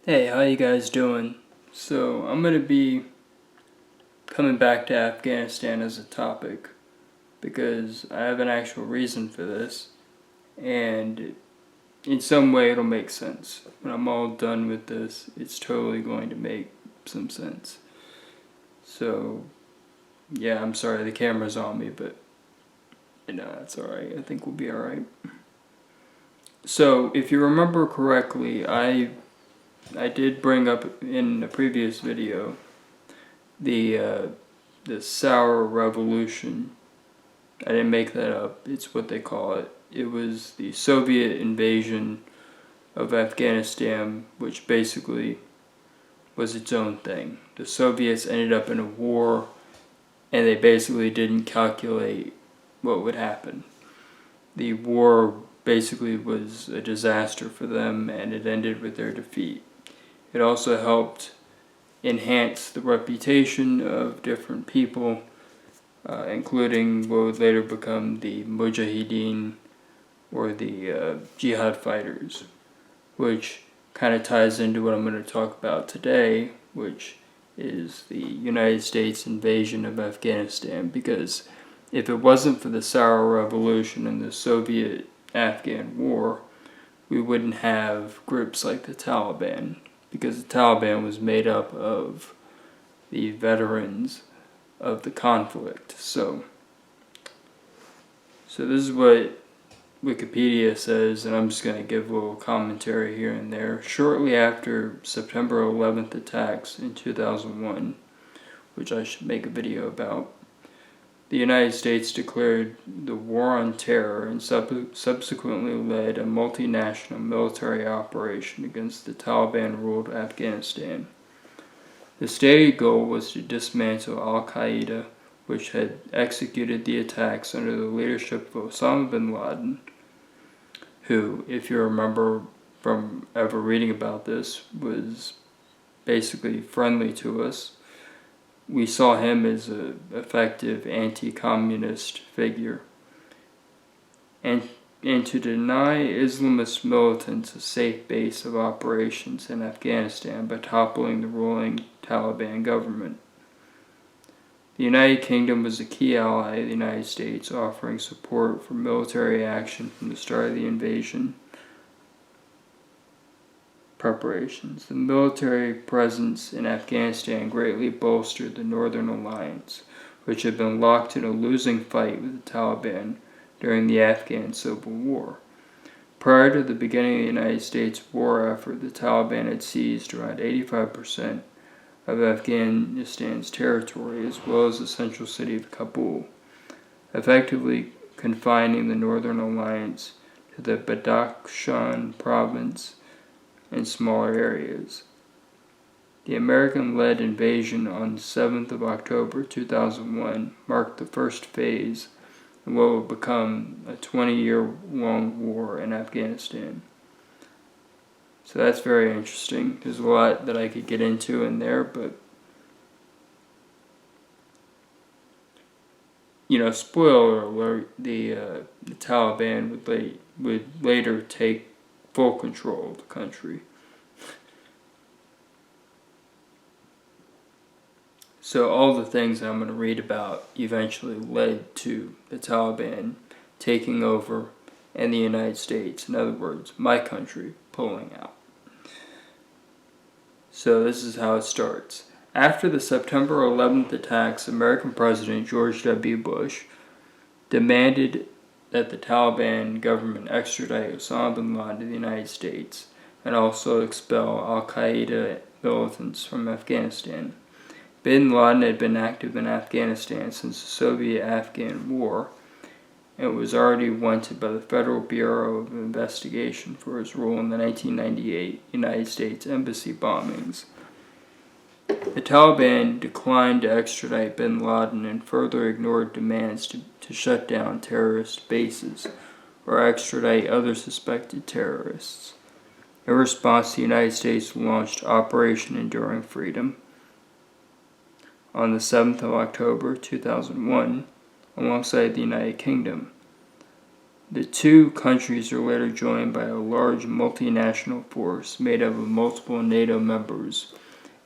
Hey, how you guys doing? So, I'm going to be coming back to Afghanistan as a topic because I have an actual reason for this, and in some way it'll make sense. When I'm all done with this, it's totally going to make some sense. So, yeah, I'm sorry the camera's on me, but that's alright. I think we'll be alright. So, if you remember correctly, I did bring up in a previous video the Sour Revolution. I didn't make that up. It's what they call it. It was the Soviet invasion of Afghanistan, which basically was its own thing. The Soviets ended up in a war, and they basically didn't calculate what would happen. The war basically was a disaster for them, and it ended with their defeat. It also helped enhance the reputation of different people, including what would later become the Mujahideen or the Jihad fighters, which kind of ties into what I'm going to talk about today, which is the United States invasion of Afghanistan. Because if it wasn't for the Sour Revolution and the Soviet-Afghan War, we wouldn't have groups like the Taliban, because the Taliban was made up of the veterans of the conflict. So this is what Wikipedia says, and I'm just going to give a little commentary here and there. Shortly after September 11th attacks in 2001, which I should make a video about, the United States declared the War on Terror and subsequently led a multinational military operation against the Taliban-ruled Afghanistan. The stated goal was to dismantle Al-Qaeda, which had executed the attacks under the leadership of Osama bin Laden, who, if you remember from ever reading about this, was basically friendly to us. We saw him as an effective anti-communist figure. And to deny Islamist militants a safe base of operations in Afghanistan by toppling the ruling Taliban government. The United Kingdom was a key ally of the United States, offering support for military action from the start of the invasion preparations. The military presence in Afghanistan greatly bolstered the Northern Alliance, which had been locked in a losing fight with the Taliban during the Afghan Civil War. Prior to the beginning of the United States war effort, the Taliban had seized around 85% of Afghanistan's territory, as well as the central city of Kabul, effectively confining the Northern Alliance to the Badakhshan province and smaller areas. The American-led invasion on 7th of October 2001 marked the first phase in what would become a 20-year-long war in Afghanistan. So that's very interesting. There's a lot that I could get into in there, but spoiler alert, the Taliban would later take full control of the country. So all the things that I'm going to read about eventually led to the Taliban taking over and the United States, in other words, my country, pulling out. So this is how it starts. After the September 11th attacks, American President George W. Bush demanded that the Taliban government extradite Osama bin Laden to the United States and also expel Al-Qaeda militants from Afghanistan. Bin Laden had been active in Afghanistan since the Soviet-Afghan War and was already wanted by the Federal Bureau of Investigation for his role in the 1998 United States Embassy bombings. The Taliban declined to extradite bin Laden and further ignored demands to shut down terrorist bases or extradite other suspected terrorists. In response, the United States launched Operation Enduring Freedom on the 7th of October 2001 alongside the United Kingdom. The two countries are later joined by a large multinational force made up of multiple NATO members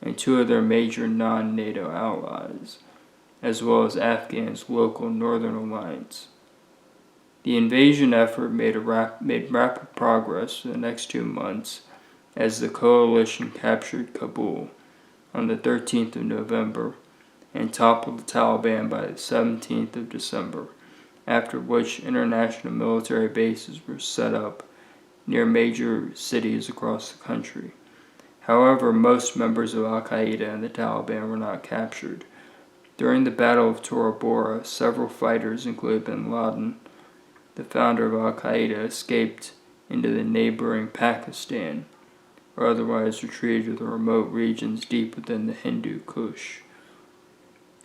and two of their major non-NATO allies, as well as Afghans' local Northern Alliance. The invasion effort made rapid progress for the next 2 months as the coalition captured Kabul on the 13th of November and toppled the Taliban by the 17th of December, after which international military bases were set up near major cities across the country. However, most members of Al-Qaeda and the Taliban were not captured. During the Battle of Tora Bora, several fighters, including bin Laden, the founder of Al-Qaeda, escaped into the neighboring Pakistan, or otherwise retreated to the remote regions deep within the Hindu Kush,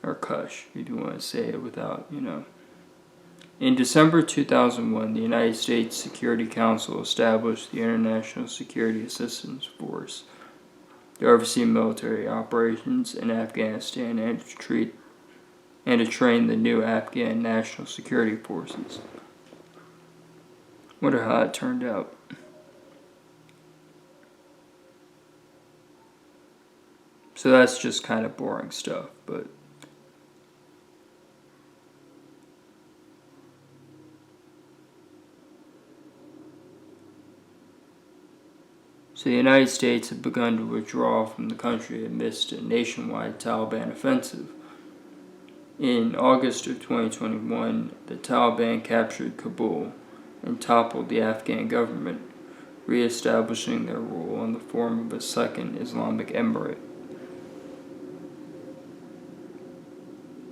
or Kush, if you want to say it without, In December 2001, the United States Security Council established the International Security Assistance Force to oversee military operations in Afghanistan and to train the new Afghan National Security Forces. Wonder how it turned out. So that's just kind of boring stuff, but so the United States had begun to withdraw from the country amidst a nationwide Taliban offensive. In August of 2021, the Taliban captured Kabul and toppled the Afghan government, re-establishing their rule in the form of a second Islamic emirate.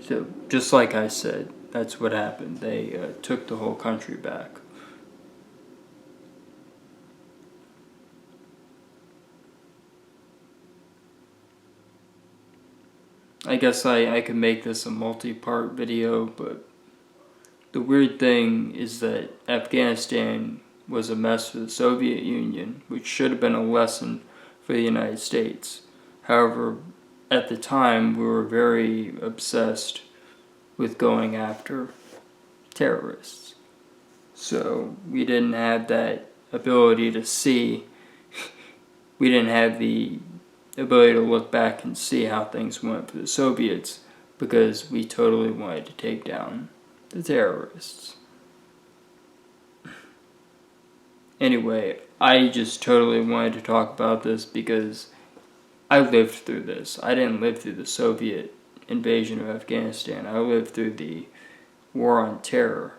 So, just like I said, that's what happened. They took the whole country back. I guess I could make this a multi-part video, but the weird thing is that Afghanistan was a mess for the Soviet Union, which should have been a lesson for the United States. However, at the time, we were very obsessed with going after terrorists. So we didn't have that ability to see. We didn't have the ability to look back and see how things went for the Soviets because we totally wanted to take down the terrorists. Anyway, I just totally wanted to talk about this because I lived through this. I didn't live through the Soviet invasion of Afghanistan. I lived through the war on terror.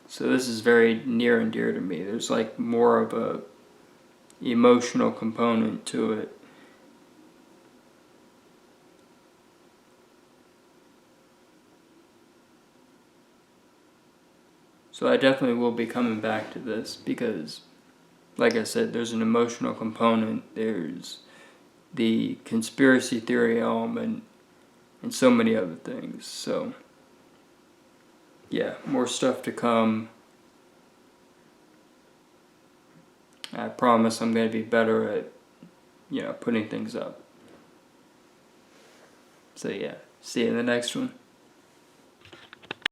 So this is very near and dear to me. There's like more of a emotional component to it. So I definitely will be coming back to this because, like I said, there's an emotional component, there's the conspiracy theory element, and so many other things. So, yeah, more stuff to come. I promise I'm going to be better at, putting things up. So yeah, see you in the next one.